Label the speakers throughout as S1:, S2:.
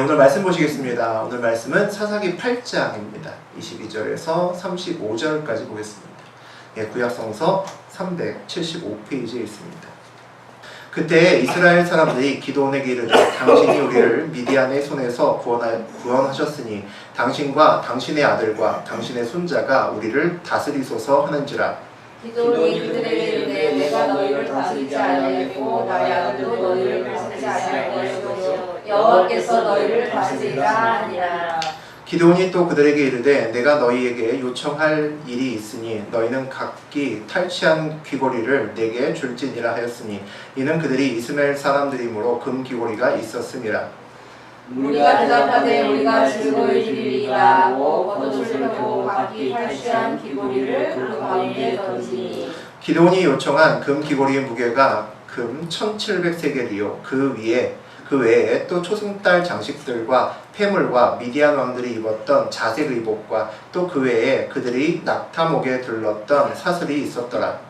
S1: 오늘 말씀 보시겠습니다. 오늘 말씀은 사사기 8장입니다. 22절에서 35절까지 보겠습니다. 구약성서 375페이지에 있습니다. 그때 이스라엘 사람들이 기드온에게 이르되 당신이 우리를 미디안의 손에서 구원하셨으니 당신과 당신의 아들과 당신의 손자가 우리를 다스리소서 하는지라.
S2: 기드온이 그들에게 이르되 내가 너희를 다스리지 아니하겠고 나의 아들도 너희를 다스리지 아니할 것이요 여호와께서 너희를 다스리라 하니라.
S1: 기드온이 또 그들에게 이르되 내가 너희에게 요청할 일이 있으니 너희는 각기 탈취한 귀고리를 내게 줄지니라 하였으니 이는 그들이 이스마엘 사람들이므로 금 귀고리가 있었음이라.
S2: 우리가 대답하되 우리가 즐거이 드리리이다 하고 겉옷을 펴고 각기 탈취한 귀고리를 그 가운데 던지니.
S1: 기드온이 요청한 금 귀고리의 무게가 금 1700세겔이요 그 외에 또 초승달 장식들과 폐물과 미디안 왕들이 입었던 자색 의복과 또 그 외에 그들이 낙타목에 들렀던 사슬이 있었더라.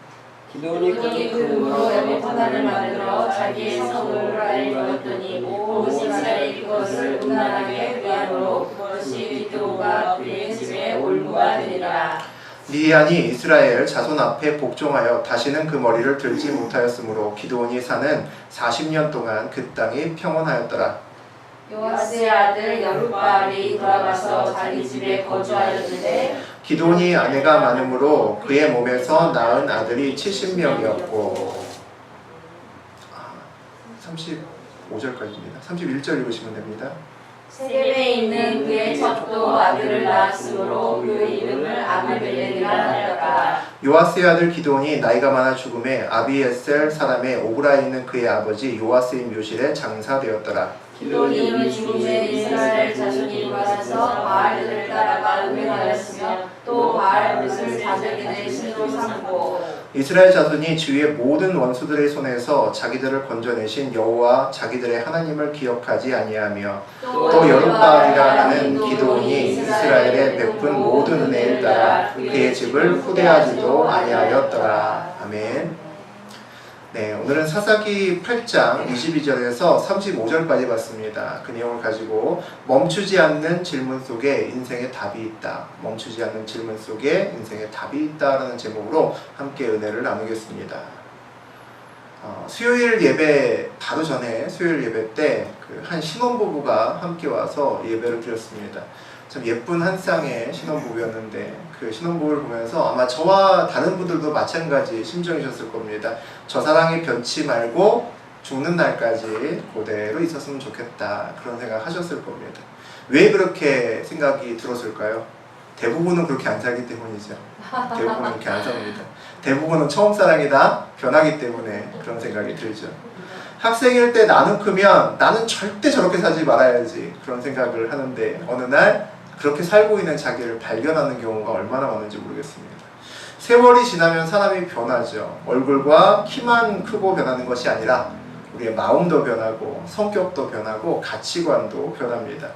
S2: 기드온이 금으로 에봇 하나를 만들어 자기의 성읍을 입었더니 온 이스라엘이 그것을 음란하게 위함으로 그것이 기드온과 그의 집에 올무가 되니라.
S1: 미디안이 이스라엘 자손 앞에 복종하여 다시는 그 머리를 들지 못하였으므로 기드온이 사는 40년 동안 그 땅이 평온하였더라.
S2: 요아스의 아들 여룻바알이 돌아가서 자기 집에 거주하였는데
S1: 기드온이 아내가 많으므로 그의 몸에서 낳은 아들이 70명이었고 35절까지입니다. 31절 읽으시면 됩니다.
S2: 세겜에 있는 그의 첩도 아들을 낳았으므로 그의 이름을 아비멜렉이라 하였다.
S1: 요아스의 아들 기드온이 나이가 많아 죽음에 아비에셀 사람의 오브라에 있는 그의 아버지 요아스의 묘실에 장사되었더라.
S2: 기드온이 죽음에 이스라엘 자손이 돌아서서 바알들을 따라가 음행하였으며 또 바알 릇을 자기들의 신으로 삼고
S1: 이스라엘 자손이 주위의 모든 원수들의 손에서 자기들을 건져내신 여호와 자기들의 하나님을 기억하지 아니하며 또 여룻바알이라 하는 기드온이 이스라엘에 베푼 모든 은혜에 따라 그의 집을 후대하지도 아니하였더라. 아멘. 네, 오늘은 사사기 8장 22절에서 35절까지 봤습니다. 그 내용을 가지고 멈추지 않는 질문 속에 인생의 답이 있다. 멈추지 않는 질문 속에 인생의 답이 있다라는 제목으로 함께 은혜를 나누겠습니다. 수요일 예배 바로 전에 수요일 예배 때 한 신혼부부가 함께 와서 예배를 드렸습니다. 참 예쁜 한 쌍의 신혼부부였는데 그 신혼부부를 보면서 아마 저와 다른 분들도 마찬가지 심정이셨을 겁니다. 저 사랑이 변치 말고 죽는 날까지 그대로 있었으면 좋겠다 그런 생각 하셨을 겁니다. 왜 그렇게 생각이 들었을까요? 대부분은 그렇게 안 살기 때문이죠. 대부분은 그렇게 안 삽니다. 대부분은 처음 사랑이다 변하기 때문에 그런 생각이 들죠. 학생일 때 나는 크면 나는 절대 저렇게 살지 말아야지 그런 생각을 하는데 어느 날 그렇게 살고 있는 자기를 발견하는 경우가 얼마나 많은지 모르겠습니다. 세월이 지나면 사람이 변하죠. 얼굴과 키만 크고 변하는 것이 아니라 우리의 마음도 변하고 성격도 변하고 가치관도 변합니다.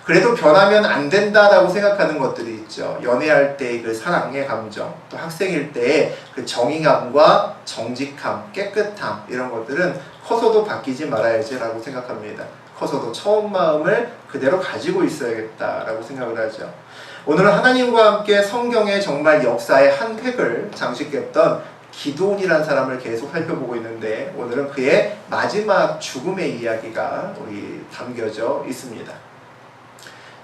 S1: 그래도 변하면 안 된다라고 생각하는 것들이 있죠. 연애할 때의 그 사랑의 감정, 또 학생일 때의 그 정의감과 정직함, 깨끗함 이런 것들은 커서도 바뀌지 말아야지라고 생각합니다. 커서도 처음 마음을 그대로 가지고 있어야겠다라고 생각을 하죠. 오늘은 하나님과 함께 성경의 정말 역사의 한 획을 장식했던 기드온이라는 사람을 계속 살펴보고 있는데 오늘은 그의 마지막 죽음의 이야기가 우리 담겨져 있습니다.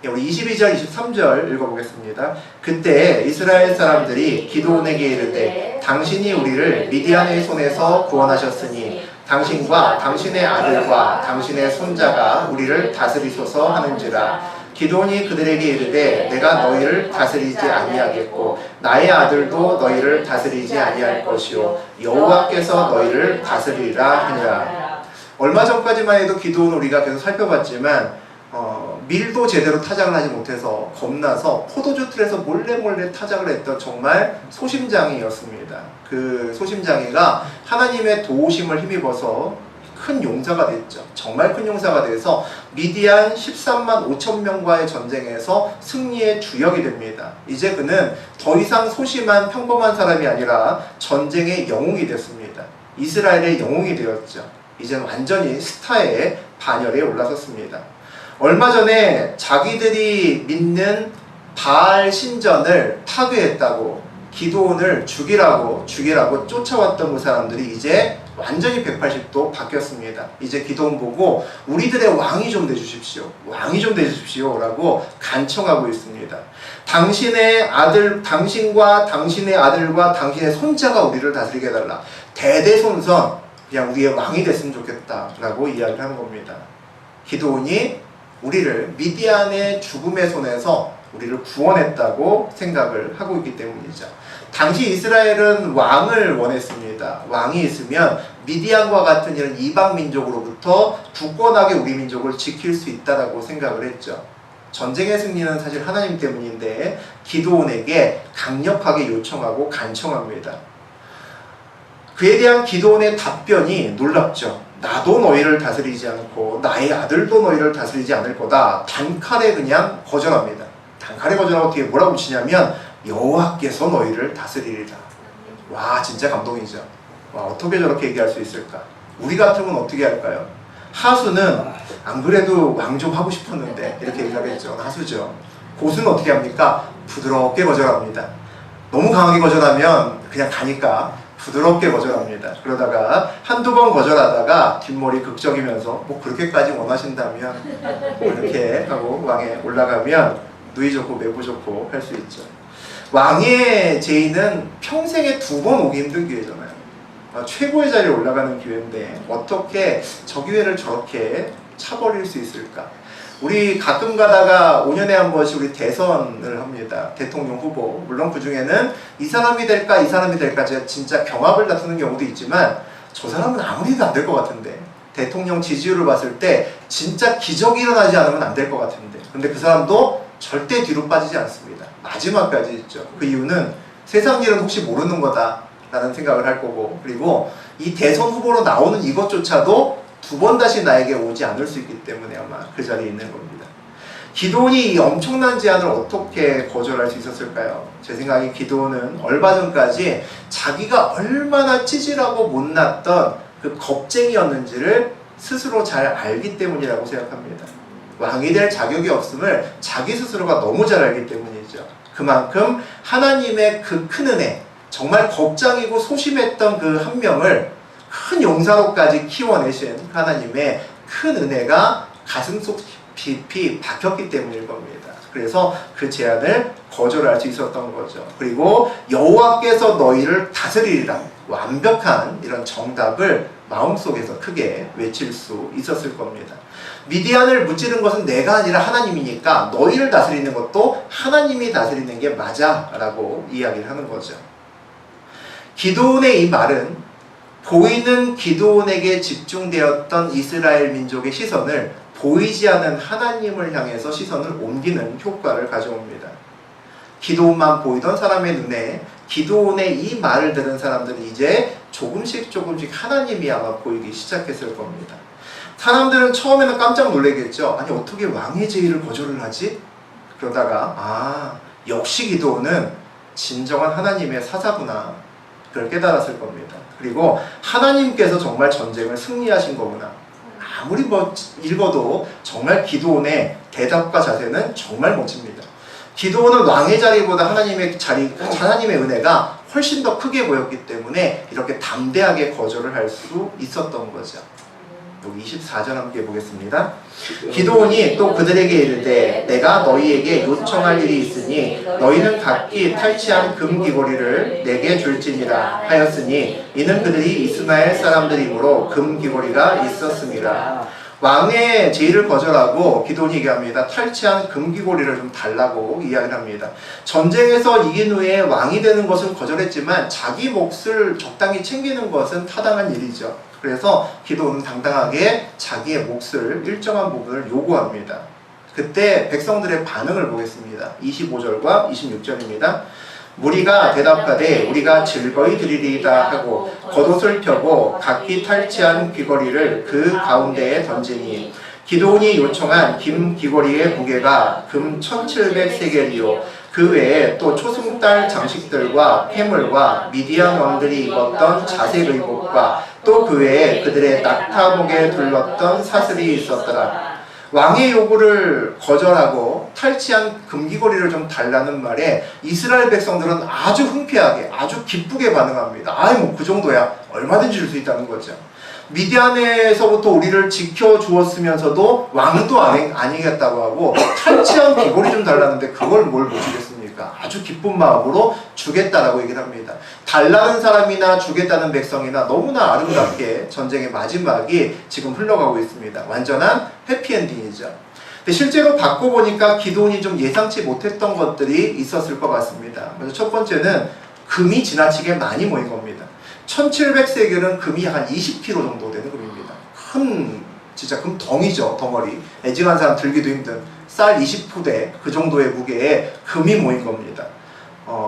S1: 우리 22절, 23절 읽어보겠습니다. 그때 이스라엘 사람들이 기드온에게 이르되 당신이 우리를 미디안의 손에서 구원하셨으니 당신과 당신의 아들과 당신의 손자가 우리를 다스리소서 하는지라. 기드온이 그들에게 이르되 내가 너희를 다스리지 아니하겠고 나의 아들도 너희를 다스리지 아니할 것이요 여호와께서 너희를 다스리라 하니라. 얼마 전까지만 해도 기드온을 우리가 계속 살펴봤지만 밀도 제대로 타작을 하지 못해서 겁나서 포도주 틀에서 몰래 타작을 했던 정말 소심장이였습니다. 그 소심장이가 하나님의 도우심을 힘입어서 큰 용사가 됐죠. 정말 큰 용사가 돼서 미디안 13만 5천 명과의 전쟁에서 승리의 주역이 됩니다. 이제 그는 더 이상 소심한 평범한 사람이 아니라 전쟁의 영웅이 됐습니다. 이스라엘의 영웅이 되었죠. 이제는 완전히 스타의 반열에 올라섰습니다. 얼마 전에 자기들이 믿는 바알 신전을 파괴했다고 기드온을 죽이라고 쫓아왔던 그 사람들이 이제 완전히 180도 바뀌었습니다. 이제 기드온 보고 우리들의 왕이 좀 되주십시오. 왕이 좀 되주십시오. 라고 간청하고 있습니다. 당신과 당신의 아들과 당신의 손자가 우리를 다스리게 해달라. 대대손손 그냥 우리의 왕이 됐으면 좋겠다. 라고 이야기를 하는 겁니다. 기드온이 우리를 미디안의 죽음의 손에서 우리를 구원했다고 생각을 하고 있기 때문이죠. 당시 이스라엘은 왕을 원했습니다. 왕이 있으면 미디안과 같은 이런 이방 민족으로부터 굳건하게 우리 민족을 지킬 수 있다라고 생각을 했죠. 전쟁의 승리는 사실 하나님 때문인데 기드온에게 강력하게 요청하고 간청합니다. 그에 대한 기드온의 답변이 놀랍죠. 나도 너희를 다스리지 않고 나의 아들도 너희를 다스리지 않을 거다. 단칼에 그냥 거절합니다. 단칼에 거절하고 뒤에 뭐라고 붙이냐면 여호와께서 너희를 다스리리라. 와, 진짜 감동이죠. 와, 어떻게 저렇게 얘기할 수 있을까? 우리 같으면 어떻게 할까요? 하수는 안 그래도 왕 좀 하고 싶었는데 이렇게 얘기하겠죠. 하수죠. 고수는 어떻게 합니까? 부드럽게 거절합니다. 너무 강하게 거절하면 그냥 가니까 부드럽게 거절합니다. 그러다가 한두 번 거절하다가 뒷머리 극적이면서 뭐 그렇게까지 원하신다면 이렇게 하고 왕에 올라가면 누이 좋고 매부 좋고 할 수 있죠. 왕의 제의는 평생에 2번 오기 힘든 기회잖아요. 최고의 자리에 올라가는 기회인데 어떻게 저 기회를 저렇게 차버릴 수 있을까? 우리 가끔 가다가 5년에 한 번씩 우리 대선을 합니다. 대통령 후보. 물론 그 중에는 이 사람이 될까 이 사람이 될까 제가 진짜 경합을 다투는 경우도 있지만 저 사람은 아무리 해도 안 될 것 같은데 대통령 지지율을 봤을 때 진짜 기적이 일어나지 않으면 안 될 것 같은데 근데 그 사람도 절대 뒤로 빠지지 않습니다. 마지막까지 있죠. 그 이유는 세상 일은 혹시 모르는 거다 라는 생각을 할 거고 그리고 이 대선 후보로 나오는 이것조차도 2번 다시 나에게 오지 않을 수 있기 때문에 아마 그 자리에 있는 겁니다. 기드온이 이 엄청난 제안을 어떻게 거절할 수 있었을까요? 제 생각에 기드온은 얼마 전까지 자기가 얼마나 찌질하고 못났던 그 겁쟁이였는지를 스스로 잘 알기 때문이라고 생각합니다. 왕이 될 자격이 없음을 자기 스스로가 너무 잘 알기 때문이죠. 그만큼 하나님의 그 큰 은혜, 정말 겁장이고 소심했던 그 한 명을 큰 용사로까지 키워내신 하나님의 큰 은혜가 가슴속 깊이 박혔기 때문일 겁니다. 그래서 그 제안을 거절할 수 있었던 거죠. 그리고 여호와께서 너희를 다스리리라 완벽한 이런 정답을 마음속에서 크게 외칠 수 있었을 겁니다. 미디안을 무찌른 것은 내가 아니라 하나님이니까 너희를 다스리는 것도 하나님이 다스리는 게 맞아 라고 이야기를 하는 거죠. 기드온의 이 말은 보이는 기드온에게 집중되었던 이스라엘 민족의 시선을 보이지 않는 하나님을 향해서 시선을 옮기는 효과를 가져옵니다. 기드온만 보이던 사람의 눈에 기드온의 이 말을 들은 사람들은 이제 조금씩 하나님이 아마 보이기 시작했을 겁니다. 사람들은 처음에는 깜짝 놀라겠죠. 아니 어떻게 왕의 제의를 거절을 하지? 그러다가 역시 기드온은 진정한 하나님의 사사구나 그걸 깨달았을 겁니다. 그리고 하나님께서 정말 전쟁을 승리하신 거구나. 아무리 읽어도 정말 기드온의 대답과 자세는 정말 멋집니다. 기드온은 왕의 자리보다 하나님의 은혜가 훨씬 더 크게 보였기 때문에 이렇게 담대하게 거절을 할 수 있었던 거죠. 여기 24절 함께 보겠습니다. 기드온이 또 그들에게 이르되 내가 너희에게 요청할 일이 있으니 너희는 각기 탈취한 금귀고리를 내게 줄지니라 하였으니 이는 그들이 이스마엘 사람들이므로 금귀고리가 있었습니다. 왕의 제의를 거절하고 기드온이 얘기합니다. 탈취한 금귀고리를 좀 달라고 이야기를 합니다. 전쟁에서 이긴 후에 왕이 되는 것은 거절했지만 자기 몫을 적당히 챙기는 것은 타당한 일이죠. 그래서 기드온은 당당하게 자기의 몫을 일정한 부분을 요구합니다. 그때 백성들의 반응을 보겠습니다. 25절과 26절입니다. 무리가 대답하되 우리가 즐거이 드리리이다 하고 겉옷을 펴고 각기 탈취한 귀걸이를 그 가운데에 던지니 기드온이 요청한 긴 귀걸이의 무게가 금 1700세겔이요 그 외에 또 초승달 장식들과 폐물과 미디안 왕들이 입었던 자색 의복과 또 그 외에 그들의 낙타목에 둘렀던 사슬이 있었더라. 왕의 요구를 거절하고 탈취한 금기거리를 좀 달라는 말에 이스라엘 백성들은 아주 흔쾌하게 아주 기쁘게 반응합니다. 아이 뭐 그 정도야 얼마든지 줄 수 있다는 거죠. 미디안에서부터 우리를 지켜주었으면서도 왕도 아니겠다고 하고 탈취한 귀걸이 좀 달라는데 그걸 뭘 못 주겠습니까? 아주 기쁜 마음으로 주겠다라고 얘기를 합니다. 달라는 사람이나 주겠다는 백성이나 너무나 아름답게 전쟁의 마지막이 지금 흘러가고 있습니다. 완전한 해피엔딩이죠. 근데 실제로 받고 보니까 기도원이 좀 예상치 못했던 것들이 있었을 것 같습니다. 먼저 첫 번째는 금이 지나치게 많이 모인 겁니다. 1700세겔은 금이 한 20kg 정도 되는 금입니다. 큰 진짜 금 덩이죠. 덩어리. 애증한 사람 들기도 힘든 쌀 20푸대 그 정도의 무게에 금이 모인 겁니다.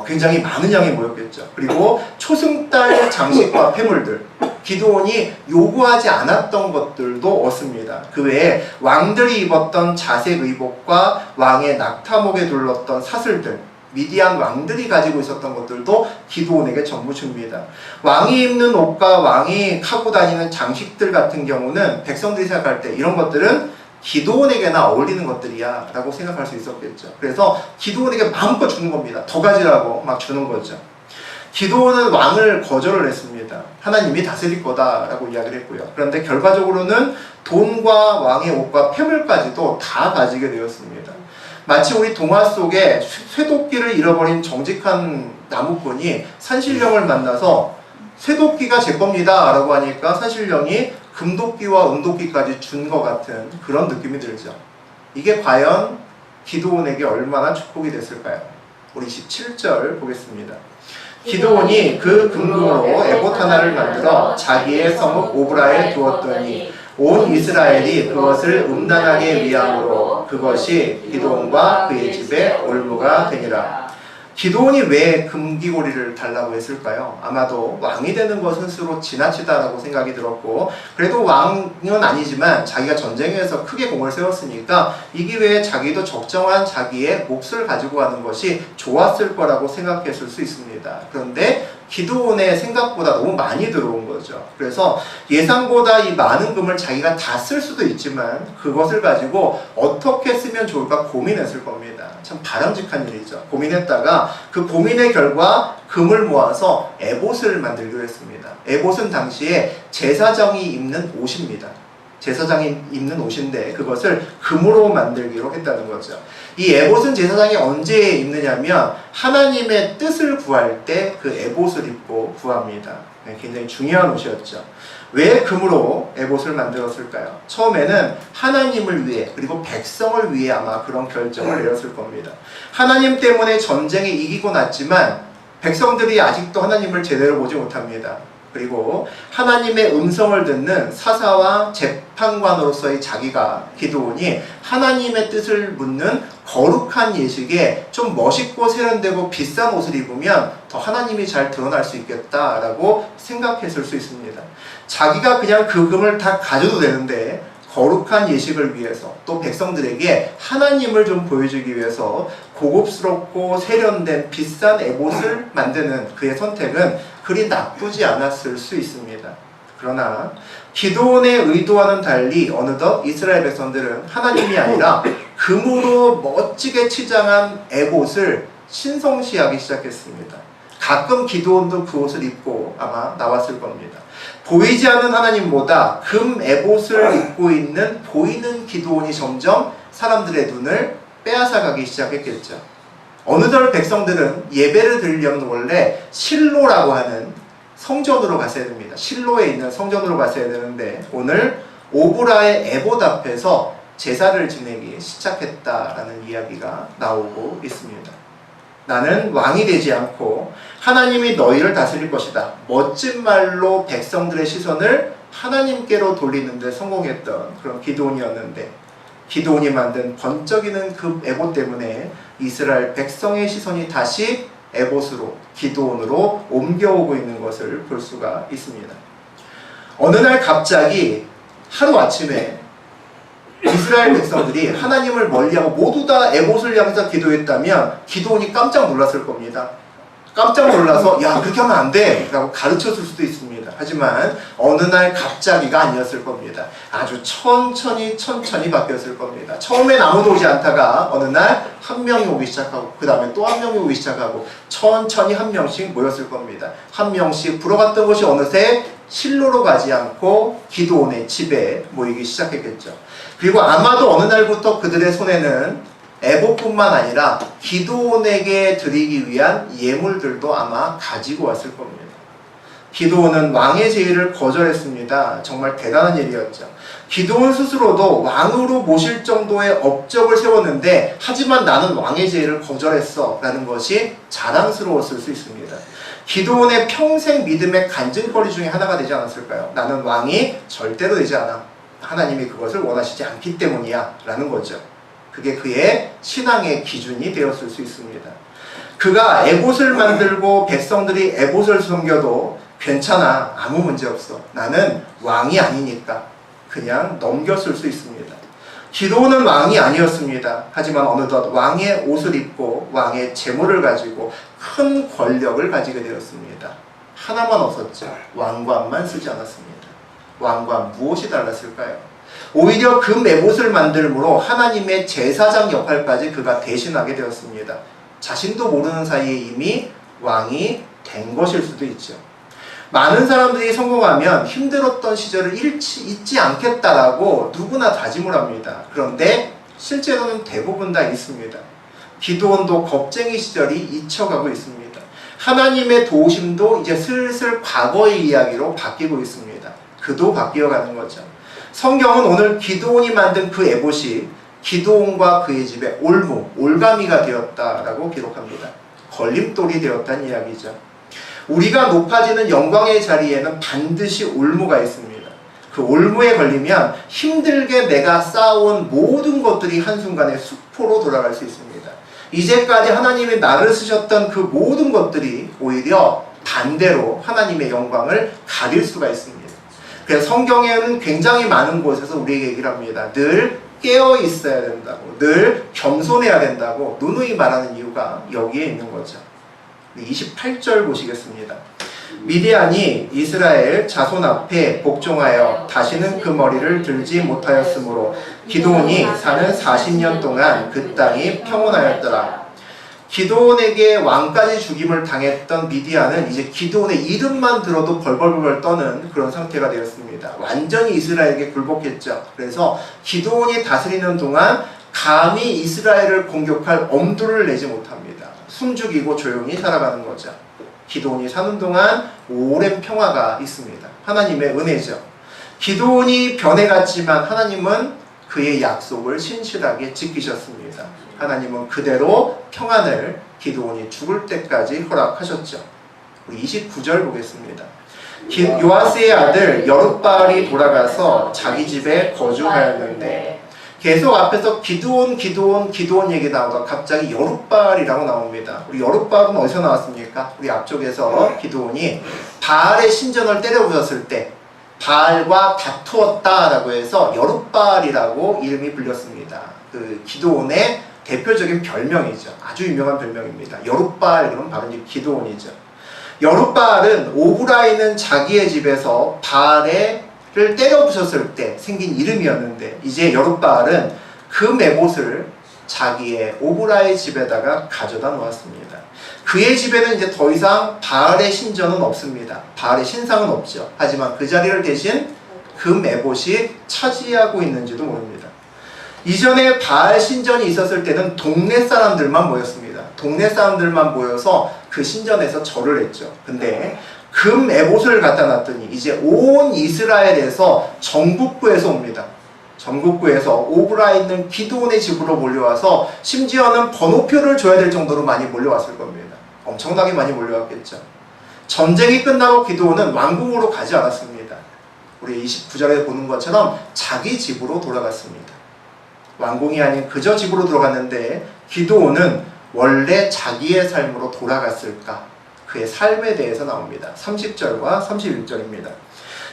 S1: 굉장히 많은 양이 모였겠죠. 그리고 초승달 장식과 폐물들, 기드온이 요구하지 않았던 것들도 얻습니다. 그 외에 왕들이 입었던 자색 의복과 왕의 낙타목에 둘렀던 사슬들, 미디안 왕들이 가지고 있었던 것들도 기드온에게 전부 줍니다. 왕이 입는 옷과 왕이 하고 다니는 장식들 같은 경우는 백성들이 생각할 때 이런 것들은 기드온에게나 어울리는 것들이야 라고 생각할 수 있었겠죠. 그래서 기드온에게 마음껏 주는 겁니다. 더 가지라고 막 주는 거죠. 기드온은 왕을 거절을 했습니다. 하나님이 다스릴 거다라고 이야기를 했고요. 그런데 결과적으로는 돈과 왕의 옷과 폐물까지도 다 가지게 되었습니다. 마치 우리 동화 속에 쇠도끼를 잃어버린 정직한 나무꾼이 산신령을 만나서 쇠도끼가 제 겁니다 라고 하니까 산신령이 금도끼와 은도끼까지 준 것 같은 그런 느낌이 들죠. 이게 과연 기드온에게 얼마나 축복이 됐을까요? 우리 17절 보겠습니다. 기드온이 그 금금으로 에봇 하나를 만들어 자기의 성읍 오브라에 두었더니 온 이스라엘이 그것을 음란하게 위함으로 그것이 기드온과 그의 집에 올무가 되니라. 기드온이 왜 금기고리를 달라고 했을까요? 아마도 왕이 되는 것은 스스로 지나치다라고 생각이 들었고, 그래도 왕은 아니지만 자기가 전쟁에서 크게 공을 세웠으니까 이 기회에 자기도 적정한 자기의 몫을 가지고 가는 것이 좋았을 거라고 생각했을 수 있습니다. 그런데 기드온의 생각보다 너무 많이 들어온 거죠. 그래서 예상보다 이 많은 금을 자기가 다 쓸 수도 있지만 그것을 가지고 어떻게 쓰면 좋을까 고민했을 겁니다. 참 바람직한 일이죠. 고민했다가 그 고민의 결과 금을 모아서 에봇을 만들기로 했습니다. 에봇은 당시에 제사장이 입는 옷입니다. 제사장이 입는 옷인데 그것을 금으로 만들기로 했다는 거죠. 이 에봇은 제사장이 언제 입느냐면 하나님의 뜻을 구할 때 그 에봇을 입고 구합니다. 굉장히 중요한 옷이었죠. 왜 금으로 에봇을 만들었을까요? 처음에는 하나님을 위해 그리고 백성을 위해 아마 그런 결정을 내렸을 겁니다. 하나님 때문에 전쟁에 이기고 났지만 백성들이 아직도 하나님을 제대로 보지 못합니다. 그리고 하나님의 음성을 듣는 사사와 재판관으로서의 자기가 기드온이 하나님의 뜻을 묻는 거룩한 예식에 좀 멋있고 세련되고 비싼 옷을 입으면 더 하나님이 잘 드러날 수 있겠다라고 생각했을 수 있습니다. 자기가 그냥 그 금을 다 가져도 되는데 거룩한 예식을 위해서 또 백성들에게 하나님을 좀 보여주기 위해서 고급스럽고 세련된 비싼 에봇을 만드는 그의 선택은 그리 나쁘지 않았을 수 있습니다. 그러나 기드온의 의도와는 달리 어느덧 이스라엘 백성들은 하나님이 아니라 금으로 멋지게 치장한 에봇을 신성시하기 시작했습니다. 가끔 기드온도 그 옷을 입고 아마 나왔을 겁니다. 보이지 않는 하나님보다 금 에봇을 입고 있는 보이는 기드온이 점점 사람들의 눈을 빼앗아가기 시작했겠죠. 어느덧 백성들은 예배를 드리려면 원래 실로라고 하는 성전으로 갔어야 됩니다. 실로에 있는 성전으로 갔어야 되는데 오늘 오브라의 에봇 앞에서 제사를 지내기 시작했다라는 이야기가 나오고 있습니다. 나는 왕이 되지 않고 하나님이 너희를 다스릴 것이다. 멋진 말로 백성들의 시선을 하나님께로 돌리는 데 성공했던 그런 기드온이었는데 기드온이 만든 번쩍이는 그 에봇 때문에 이스라엘 백성의 시선이 다시 에봇으로 기드온으로 옮겨오고 있는 것을 볼 수가 있습니다. 어느 날 갑자기 하루아침에 이스라엘 백성들이 하나님을 멀리하고 모두 다 에봇을 향해서 기도했다면 기드온이 깜짝 놀랐을 겁니다. 깜짝 놀라서 야 그렇게 하면 안 돼 라고 가르쳤을 수도 있습니다. 하지만 어느 날 갑자기가 아니었을 겁니다. 아주 천천히 바뀌었을 겁니다. 처음엔 아무도 오지 않다가 어느 날 한 명이 오기 시작하고 그 다음에 또 한 명이 오기 시작하고 천천히 한 명씩 모였을 겁니다. 한 명씩 불어갔던 것이 어느새 실로로 가지 않고 기드온의 집에 모이기 시작했겠죠. 그리고 아마도 어느 날부터 그들의 손에는 에봇뿐만 아니라 기드온에게 드리기 위한 예물들도 아마 가지고 왔을 겁니다. 기드온은 왕의 제의를 거절했습니다. 정말 대단한 일이었죠. 기드온 스스로도 왕으로 모실 정도의 업적을 세웠는데 하지만 나는 왕의 제의를 거절했어 라는 것이 자랑스러웠을 수 있습니다. 기드온의 평생 믿음의 간증거리 중에 하나가 되지 않았을까요? 나는 왕이 절대로 되지 않아. 하나님이 그것을 원하시지 않기 때문이야 라는 거죠. 그게 그의 신앙의 기준이 되었을 수 있습니다. 그가 에봇을 만들고 백성들이 에봇을 섬겨도 괜찮아, 아무 문제 없어. 나는 왕이 아니니까 그냥 넘겼을 수 있습니다. 기드온은 왕이 아니었습니다. 하지만 어느덧 왕의 옷을 입고 왕의 재물을 가지고 큰 권력을 가지게 되었습니다. 하나만 없었죠. 왕관만 쓰지 않았습니다. 왕관 무엇이 달랐을까요? 오히려 그 메봇을 만들므로 하나님의 제사장 역할까지 그가 대신하게 되었습니다. 자신도 모르는 사이에 이미 왕이 된 것일 수도 있죠. 많은 사람들이 성공하면 힘들었던 시절을 잊지 않겠다라고 누구나 다짐을 합니다. 그런데 실제로는 대부분 다 있습니다. 기드온도 겁쟁이 시절이 잊혀가고 있습니다. 하나님의 도우심도 이제 슬슬 과거의 이야기로 바뀌고 있습니다. 그도 바뀌어가는 거죠. 성경은 오늘 기드온이 만든 그 에봇이 기드온과 그의 집에 올가미가 되었다라고 기록합니다. 걸림돌이 되었다는 이야기죠. 우리가 높아지는 영광의 자리에는 반드시 올무가 있습니다. 그 올무에 걸리면 힘들게 내가 쌓아온 모든 것들이 한순간에 수포로 돌아갈 수 있습니다. 이제까지 하나님이 나를 쓰셨던 그 모든 것들이 오히려 반대로 하나님의 영광을 가릴 수가 있습니다. 그래서 성경에는 굉장히 많은 곳에서 우리에게 얘기를 합니다. 늘 깨어 있어야 된다고, 늘 겸손해야 된다고 누누이 말하는 이유가 여기에 있는 거죠. 28절 보시겠습니다. 미디안이 이스라엘 자손 앞에 복종하여 다시는 그 머리를 들지 못하였으므로 기드온이 사는 40년 동안 그 땅이 평온하였더라. 기드온에게 왕까지 죽임을 당했던 미디안은 이제 기드온의 이름만 들어도 벌벌벌 떠는 그런 상태가 되었습니다. 완전히 이스라엘에게 굴복했죠. 그래서 기드온이 다스리는 동안 감히 이스라엘을 공격할 엄두를 내지 못합니다. 숨죽이고 조용히 살아가는 거죠. 기드온이 사는 동안 오랜 평화가 있습니다. 하나님의 은혜죠. 기드온이 변해갔지만 하나님은 그의 약속을 신실하게 지키셨습니다. 하나님은 그대로 평안을 기드온이 죽을 때까지 허락하셨죠. 우리 29절 보겠습니다. 요아스의 아들 여룻바알이 돌아가서 자기 집에 거주하였는데 계속 앞에서 기드온 얘기 나오다가 갑자기 여룻바알이라고 나옵니다. 우리 여룻바알은 어디서 나왔습니까? 우리 앞쪽에서 기드온이 바알의 신전을 때려부셨을 때 바알과 다투었다라고 해서 여룻바알이라고 이름이 불렸습니다. 그 기드온의 대표적인 별명이죠. 아주 유명한 별명입니다. 여룻바알 그럼 바로 이제 기드온이죠. 여룻바알은 오브라이는 자기의 집에서 바알을 때려 부셨을 때 생긴 이름이었는데 이제 여룻바알은 그 메봇을 자기의 오브라의 집에다가 가져다 놓았습니다. 그의 집에는 이제 더 이상 바알의 신전은 없습니다. 바알의 신상은 없죠. 하지만 그 자리를 대신 그 메봇이 차지하고 있는지도 모릅니다. 이전에 바알 신전이 있었을 때는 동네 사람들만 모였습니다. 동네 사람들만 모여서 그 신전에서 절을 했죠. 근데 금 에봇을 갖다 놨더니 이제 온 이스라엘에서 전국구에서 옵니다. 전국구에서 오브라에 있는 기드온의 집으로 몰려와서 심지어는 번호표를 줘야 될 정도로 많이 몰려왔을 겁니다. 엄청나게 많이 몰려왔겠죠. 전쟁이 끝나고 기드온은 왕궁으로 가지 않았습니다. 우리 29절에 보는 것처럼 자기 집으로 돌아갔습니다. 왕궁이 아닌 그저 집으로 들어갔는데 기드온은 원래 자기의 삶으로 돌아갔을까? 그의 삶에 대해서 나옵니다. 30절과 31절입니다.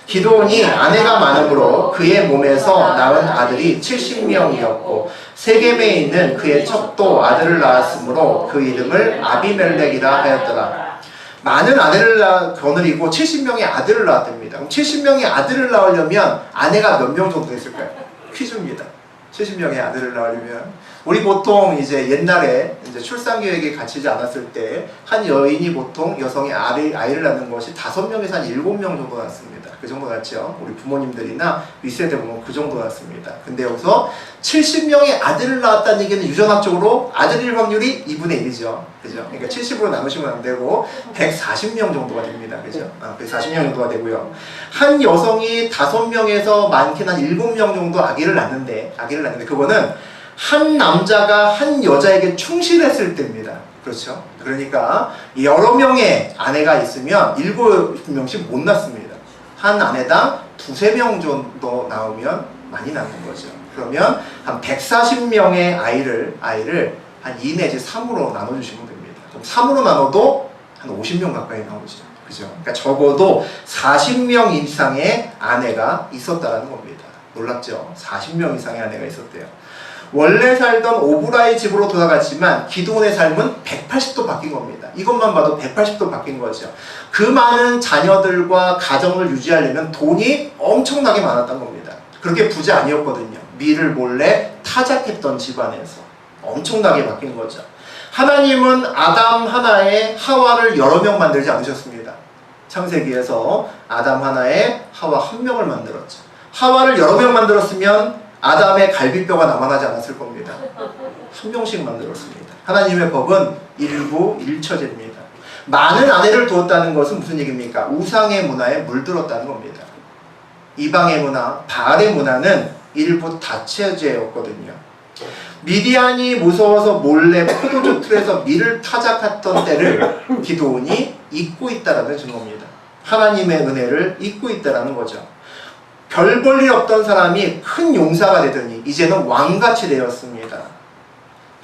S1: 기드온이 아내가 많으므로 그의 몸에서 낳은 아들이 70명이었고 세겜에 있는 그의 첩도 아들을 낳았으므로 그 이름을 아비멜렉이라 하였더라. 많은 아들을 거느리고 70명의 아들을 낳았답니다. 그럼 70명의 아들을 낳으려면 아내가 몇 명 정도 됐을까요? 퀴즈입니다. 70명의 아들을 낳으려면 우리 보통 이제 옛날에 이제 출산 계획이 갖추지 않았을 때 한 여인이 보통 여성이 아이를 낳는 것이 5명에서 한 7명 정도 낳습니다. 그 정도 낳죠. 우리 부모님들이나 윗세대 보면 그 정도 낳습니다. 근데 여기서 70명의 아들을 낳았다는 얘기는 유전학적으로 아들일 확률이 2분의 1이죠. 그죠? 그러니까 70으로 나누시면 안 되고 140명 정도가 됩니다. 그죠? 140명 정도가 되고요. 한 여성이 5명에서 많게는 한 7명 정도 아기를 낳는데 그거는 한 남자가 한 여자에게 충실했을 때입니다. 그렇죠? 그러니까 여러 명의 아내가 있으면 7명씩 못 낳습니다. 한 아내당 2-3명 정도 나오면 많이 낳는 거죠. 그러면 한 140명의 아이를 한 2 내지 3으로 나눠주시면 됩니다. 그럼 3으로 나눠도 한 50명 가까이 나오죠. 그죠? 그러니까 적어도 40명 이상의 아내가 있었다는 겁니다. 놀랍죠? 40명 이상의 아내가 있었대요. 원래 살던 오브라의 집으로 돌아갔지만 기드온의 삶은 180도 바뀐 겁니다. 이것만 봐도 180도 바뀐 거죠. 그 많은 자녀들과 가정을 유지하려면 돈이 엄청나게 많았던 겁니다. 그렇게 부자 아니었거든요. 밀을 몰래 타작했던 집안에서 엄청나게 바뀐 거죠. 하나님은 아담 하나에 하와를 여러 명 만들지 않으셨습니다. 창세기에서 아담 하나에 하와 한 명을 만들었죠. 하와를 여러 명 만들었으면 아담의 갈비뼈가 남아나지 않았을 겁니다. 한 명씩 만들었습니다. 하나님의 법은 일부일처제입니다. 많은 아내를 두었다는 것은 무슨 얘기입니까? 우상의 문화에 물들었다는 겁니다. 이방의 문화, 바알의 문화는 일부 다처제였거든요. 미디안이 무서워서 몰래 포도주 틀에서 밀을 타작했던 때를 기드온이 잊고 있다라는 증거입니다. 하나님의 은혜를 잊고 있다라는 거죠. 별 볼 일 없던 사람이 큰 용사가 되더니 이제는 왕같이 되었습니다.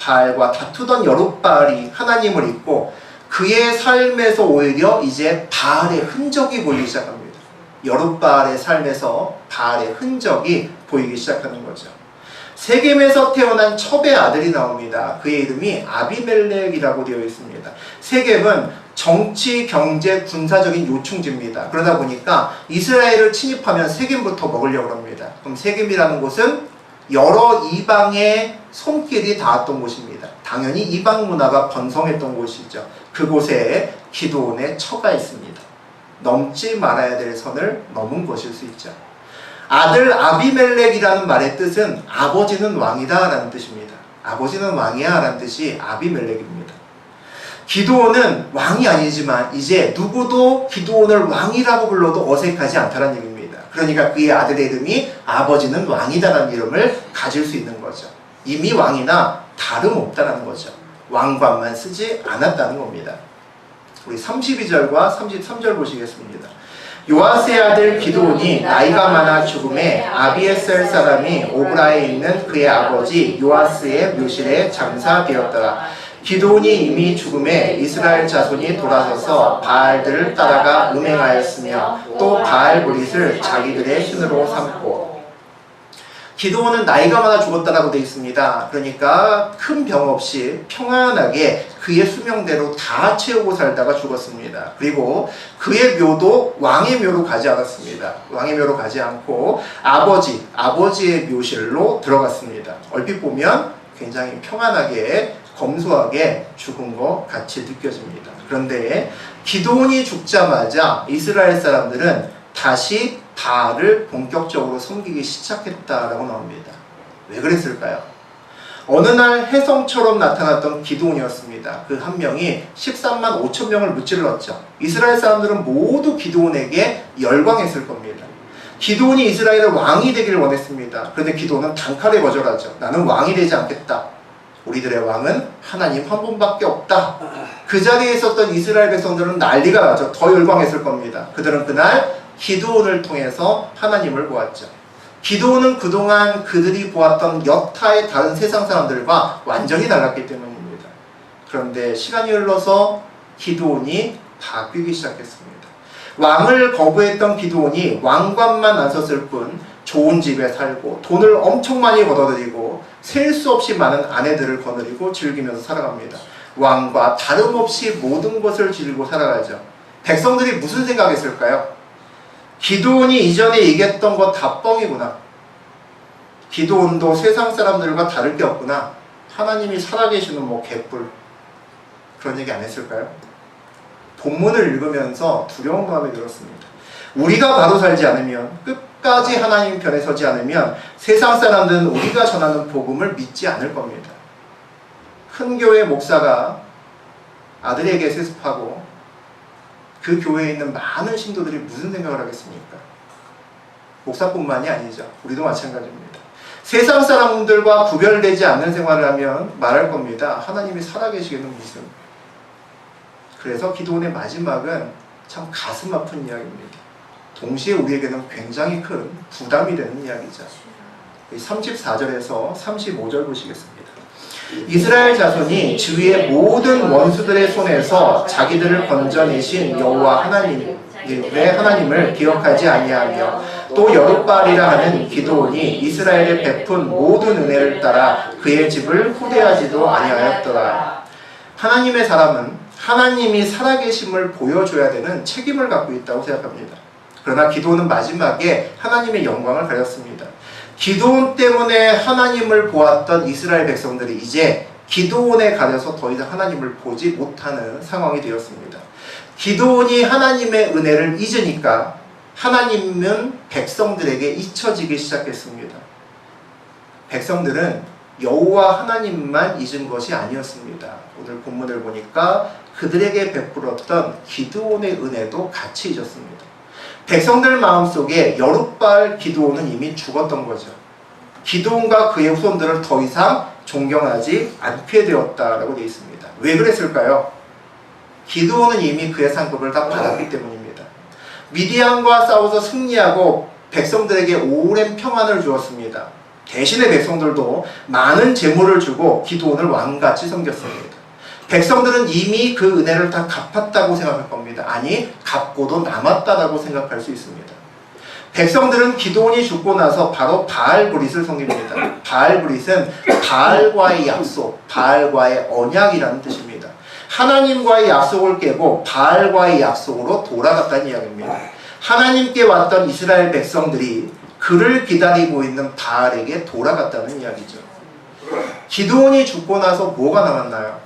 S1: 바알과 다투던 여룻바알이 하나님을 잊고 그의 삶에서 오히려 이제 바알의 흔적이 보이기 시작합니다. 여룻바알의 삶에서 바알의 흔적이 보이기 시작하는 거죠. 세겜에서 태어난 첩의 아들이 나옵니다. 그의 이름이 아비멜렉이라고 되어 있습니다. 세겜은 정치, 경제, 군사적인 요충지입니다. 그러다 보니까 이스라엘을 침입하면 세겜부터 먹으려고 합니다. 그럼 세겜이라는 곳은 여러 이방의 손길이 닿았던 곳입니다. 당연히 이방 문화가 번성했던 곳이죠. 그곳에 기드온의 처가 있습니다. 넘지 말아야 될 선을 넘은 것일 수 있죠. 아들 아비멜렉이라는 말의 뜻은 아버지는 왕이다 라는 뜻입니다. 아버지는 왕이야 라는 뜻이 아비멜렉입니다. 기드온은 왕이 아니지만 이제 누구도 기드온을 왕이라고 불러도 어색하지 않다는 얘기입니다. 그러니까 그의 아들의 이름이 아버지는 왕이다 라는 이름을 가질 수 있는 거죠. 이미 왕이나 다름없다는 거죠. 왕관만 쓰지 않았다는 겁니다. 우리 32절과 33절 보시겠습니다. 요아스의 아들 기드온이 나이가 많아 죽음에 아비에셀 사람이 오브라에 있는 그의 아버지 요아스의 묘실에 장사되었더라. 기드온이 이미 죽음에 이스라엘 자손이 돌아서서 바알들을 따라가 음행하였으며 또 바알 브릿을 자기들의 신으로 삼고. 기드온은 나이가 많아 죽었다라고 되어 있습니다. 그러니까 큰 병 없이 평안하게 그의 수명대로 다 채우고 살다가 죽었습니다. 그리고 그의 묘도 왕의 묘로 가지 않았습니다. 왕의 묘로 가지 않고 아버지의 묘실로 들어갔습니다. 얼핏 보면 굉장히 평안하게 검소하게 죽은 것 같이 느껴집니다. 그런데 기드온이 죽자마자 이스라엘 사람들은 다시 바알을 본격적으로 섬기기 시작했다라고 나옵니다. 왜 그랬을까요? 어느 날 혜성처럼 나타났던 기드온이었습니다. 그 한 명이 13만 5천 명을 무찔렀죠. 이스라엘 사람들은 모두 기드온에게 열광했을 겁니다. 기드온이 이스라엘의 왕이 되기를 원했습니다. 그런데 기드온은 단칼에 거절하죠. 나는 왕이 되지 않겠다. 우리들의 왕은 하나님 한 분밖에 없다. 그 자리에 있었던 이스라엘 백성들은 난리가 나죠. 더 열광했을 겁니다. 그들은 그날 기드온을 통해서 하나님을 보았죠. 기드온은 그동안 그들이 보았던 여타의 다른 세상 사람들과 완전히 달랐기 때문입니다. 그런데 시간이 흘러서 기드온이 바뀌기 시작했습니다. 왕을 거부했던 기드온이 왕관만 안 썼을 뿐 좋은 집에 살고 돈을 엄청 많이 걷어들이고 셀 수 없이 많은 아내들을 거느리고 즐기면서 살아갑니다. 왕과 다름없이 모든 것을 지르고 살아가죠. 백성들이 무슨 생각했을까요? 기드온이 이전에 얘기했던 거 다 뻥이구나. 기드온도 세상 사람들과 다를 게 없구나. 하나님이 살아계시는 뭐 개뿔. 그런 얘기 안 했을까요? 본문을 읽으면서 두려운 마음이 들었습니다. 우리가 바로 살지 않으면, 끝까지 하나님 편에 서지 않으면 세상 사람들은 우리가 전하는 복음을 믿지 않을 겁니다. 큰 교회 목사가 아들에게 세습하고 그 교회에 있는 많은 신도들이 무슨 생각을 하겠습니까? 목사뿐만이 아니죠. 우리도 마찬가지입니다. 세상 사람들과 구별되지 않는 생활을 하면 말할 겁니다. 하나님이 살아계시기는 무슨. 그래서 기드온의 마지막은 참 가슴 아픈 이야기입니다. 동시에 우리에게는 굉장히 큰 부담이 되는 이야기죠. 34절에서 35절 보시겠습니다. 이스라엘 자손이 주위의 모든 원수들의 손에서 자기들을 건져내신 여호와 하나님을 기억하지 아니하며 또 여룻바알이라 하는 기드온이 이스라엘에 베푼 모든 은혜를 따라 그의 집을 후대하지도 아니하였더라. 하나님의 사람은 하나님이 살아계심을 보여줘야 되는 책임을 갖고 있다고 생각합니다. 그러나 기드온은 마지막에 하나님의 영광을 가렸습니다. 기드온 때문에 하나님을 보았던 이스라엘 백성들이 이제 기드온에 가려서 더 이상 하나님을 보지 못하는 상황이 되었습니다. 기드온이 하나님의 은혜를 잊으니까 하나님은 백성들에게 잊혀지기 시작했습니다. 백성들은 여호와 하나님만 잊은 것이 아니었습니다. 오늘 본문을 보니까 그들에게 베풀었던 기드온의 은혜도 같이 잊었습니다. 백성들 마음속에 여룻바알 기드온은 이미 죽었던 거죠. 기드온과 그의 후손들을 더 이상 존경하지 않게 되었다라고 되어 있습니다. 왜 그랬을까요? 기드온은 이미 그의 상급을 다 받았기 때문입니다. 미디안과 싸워서 승리하고 백성들에게 오랜 평안을 주었습니다. 대신에 백성들도 많은 재물을 주고 기드온을 왕같이 섬겼습니다. 백성들은 이미 그 은혜를 다 갚았다고 생각할 겁니다. 아니, 갚고도 남았다라고 생각할 수 있습니다. 백성들은 기드온이 죽고 나서 바로 바알브릿을 섬깁니다. 바알브릿은 바알과의 약속, 바알과의 언약이라는 뜻입니다. 하나님과의 약속을 깨고 바알과의 약속으로 돌아갔다는 이야기입니다. 하나님께 왔던 이스라엘 백성들이 그를 기다리고 있는 바알에게 돌아갔다는 이야기죠. 기드온이 죽고 나서 뭐가 남았나요?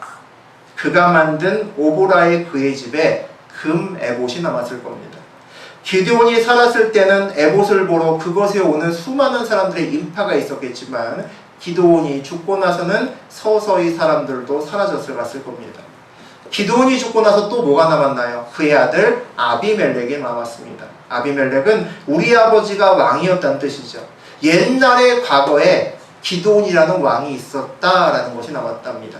S1: 그가 만든 오보라의 그의 집에 금 에봇이 남았을 겁니다. 기드온이 살았을 때는 에봇을 보러 그것에 오는 수많은 사람들의 인파가 있었겠지만 기드온이 죽고 나서는 서서히 사람들도 사라졌을 겁니다. 기드온이 죽고 나서 또 뭐가 남았나요? 그의 아들 아비멜렉이 남았습니다. 아비멜렉은 우리 아버지가 왕이었다는 뜻이죠. 옛날에 과거에 기드온이라는 왕이 있었다라는 것이 남았답니다.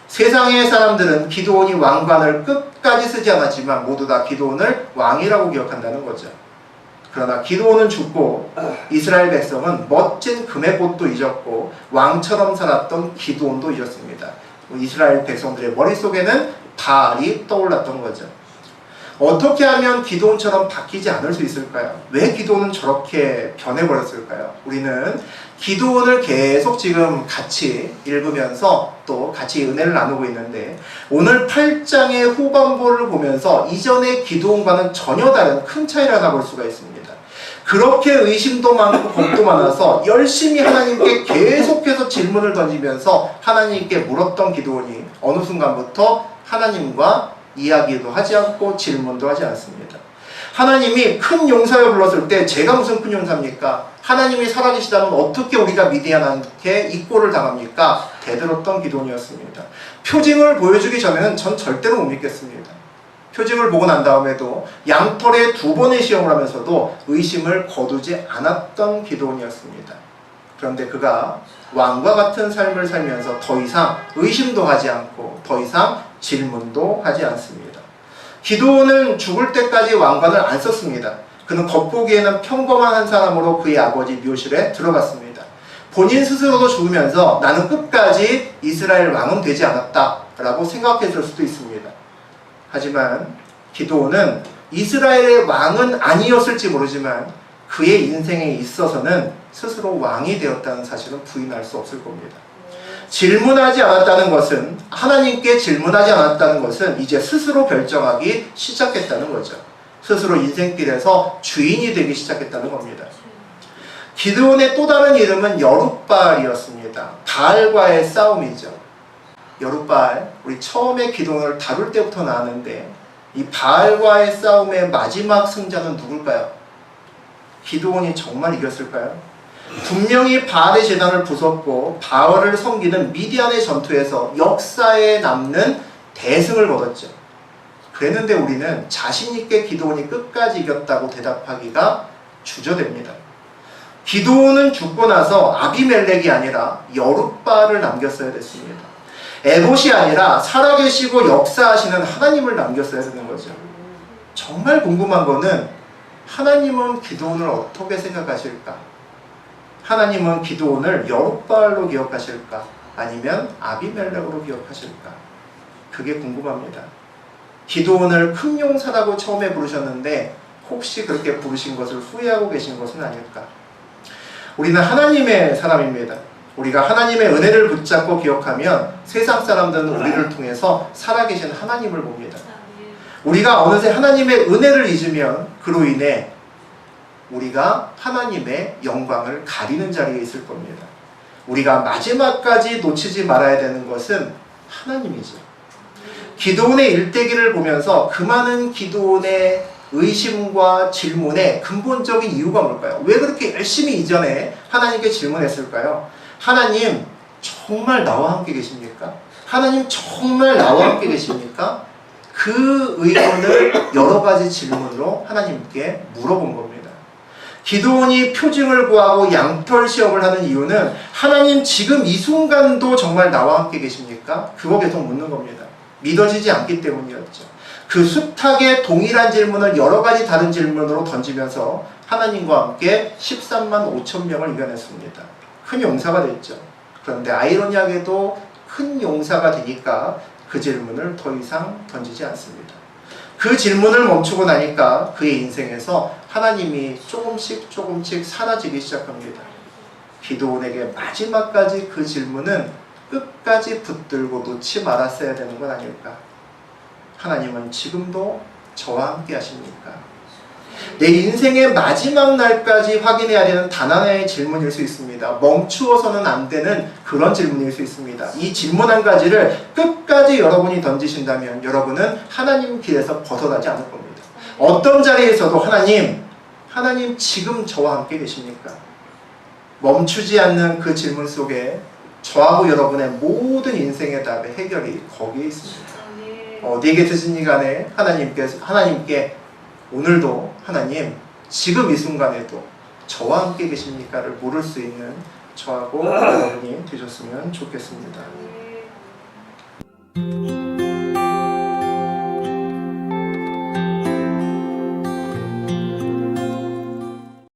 S1: 세상의 사람들은 기드온이 왕관을 끝까지 쓰지 않았지만 모두 다 기드온을 왕이라고 기억한다는 거죠. 그러나 기드온은 죽고 이스라엘 백성은 멋진 금의 꽃도 잊었고 왕처럼 살았던 기드온도 잊었습니다. 이스라엘 백성들의 머릿속에는 바알이 떠올랐던 거죠. 어떻게 하면 기드온처럼 바뀌지 않을 수 있을까요? 왜 기드온은 저렇게 변해버렸을까요? 우리는 기드온을 계속 지금 같이 읽으면서 또 같이 은혜를 나누고 있는데 오늘 8장의 후반부를 보면서 이전의 기드온과는 전혀 다른 큰 차이를 하나 볼 수가 있습니다. 그렇게 의심도 많고 겁도 많아서 열심히 하나님께 계속해서 질문을 던지면서 하나님께 물었던 기드온이 어느 순간부터 하나님과 이야기도 하지 않고 질문도 하지 않습니다. 하나님이 큰 용사여 불렀을 때 제가 무슨 큰 용사입니까? 하나님이 살아계시다면 어떻게 우리가 미디안한테 이 꼴을 당합니까? 대들었던 기도원이었습니다. 표징을 보여주기 전에는 전 절대로 못 믿겠습니다. 표징을 보고 난 다음에도 양털에 2번의 시험을 하면서도 의심을 거두지 않았던 기도원이었습니다. 그런데 그가 왕과 같은 삶을 살면서 더 이상 의심도 하지 않고 더 이상 질문도 하지 않습니다. 기드온은 죽을 때까지 왕관을 안 썼습니다. 그는 겉보기에는 평범한 한 사람으로 그의 아버지 묘실에 들어갔습니다. 본인 스스로도 죽으면서 나는 끝까지 이스라엘 왕은 되지 않았다 라고 생각했을 수도 있습니다. 하지만 기드온은 이스라엘의 왕은 아니었을지 모르지만 그의 인생에 있어서는 스스로 왕이 되었다는 사실은 부인할 수 없을 겁니다. 질문하지 않았다는 것은, 하나님께 질문하지 않았다는 것은 이제 스스로 결정하기 시작했다는 거죠. 스스로 인생길에서 주인이 되기 시작했다는 겁니다. 기드온의 또 다른 이름은 여룻바알이었습니다. 바알과의 싸움이죠. 여룻바알, 우리 처음에 기드온을 다룰 때부터 나왔는데 이 바알과의 싸움의 마지막 승자는 누굴까요? 기드온이 정말 이겼을까요? 분명히 바알의 제단을 부쉈고 바알을 섬기는 미디안의 전투에서 역사에 남는 대승을 거뒀죠. 그랬는데 우리는 자신있게 기드온이 끝까지 이겼다고 대답하기가 주저됩니다. 기드온은 죽고 나서 아비멜렉이 아니라 여룻바알을 남겼어야 됐습니다. 에봇이 아니라 살아계시고 역사하시는 하나님을 남겼어야 되는 거죠. 정말 궁금한 거는 하나님은 기드온을 어떻게 생각하실까? 하나님은 기드온을 여룻바알로 기억하실까? 아니면 아비멜렉으로 기억하실까? 그게 궁금합니다. 기드온을 큰 용사라고 처음에 부르셨는데 혹시 그렇게 부르신 것을 후회하고 계신 것은 아닐까? 우리는 하나님의 사람입니다. 우리가 하나님의 은혜를 붙잡고 기억하면 세상 사람들은 우리를 통해서 살아계신 하나님을 봅니다. 우리가 어느새 하나님의 은혜를 잊으면 그로 인해 우리가 하나님의 영광을 가리는 자리에 있을 겁니다. 우리가 마지막까지 놓치지 말아야 되는 것은 하나님이죠. 기드온의 일대기를 보면서 그 많은 기드온의 의심과 질문의 근본적인 이유가 뭘까요? 왜 그렇게 열심히 이전에 하나님께 질문했을까요? 하나님 정말 나와 함께 계십니까? 하나님 정말 나와 함께 계십니까? 그 의문을 여러 가지 질문으로 하나님께 물어본 겁니다. 기드온이 표징을 구하고 양털 시험을 하는 이유는 하나님 지금 이 순간도 정말 나와 함께 계십니까? 그거 계속 묻는 겁니다. 믿어지지 않기 때문이었죠. 그 숱하게 동일한 질문을 여러 가지 다른 질문으로 던지면서 하나님과 함께 13만 5천 명을 이겨냈습니다. 큰 용사가 됐죠. 그런데 아이러니하게도 큰 용사가 되니까 그 질문을 더 이상 던지지 않습니다. 그 질문을 멈추고 나니까 그의 인생에서 하나님이 조금씩 사라지기 시작합니다. 기드온에게 마지막까지 그 질문은 끝까지 붙들고 놓지 말았어야 되는 건 아닐까? 하나님은 지금도 저와 함께 하십니까? 내 인생의 마지막 날까지 확인해야 되는 단 하나의 질문일 수 있습니다. 멈추어서는 안 되는 그런 질문일 수 있습니다. 이 질문 한 가지를 끝까지 여러분이 던지신다면 여러분은 하나님 길에서 벗어나지 않을 겁니다. 어떤 자리에서도 하나님 지금 저와 함께 계십니까? 멈추지 않는 그 질문 속에 저하고 여러분의 모든 인생의 답의 해결이 거기에 있습니다. 어디에 계시니 간에 하나님께 오늘도 하나님 지금 이 순간에도 저와 함께 계십니까를 물을 수 있는 저하고 여러분이 되셨으면 좋겠습니다.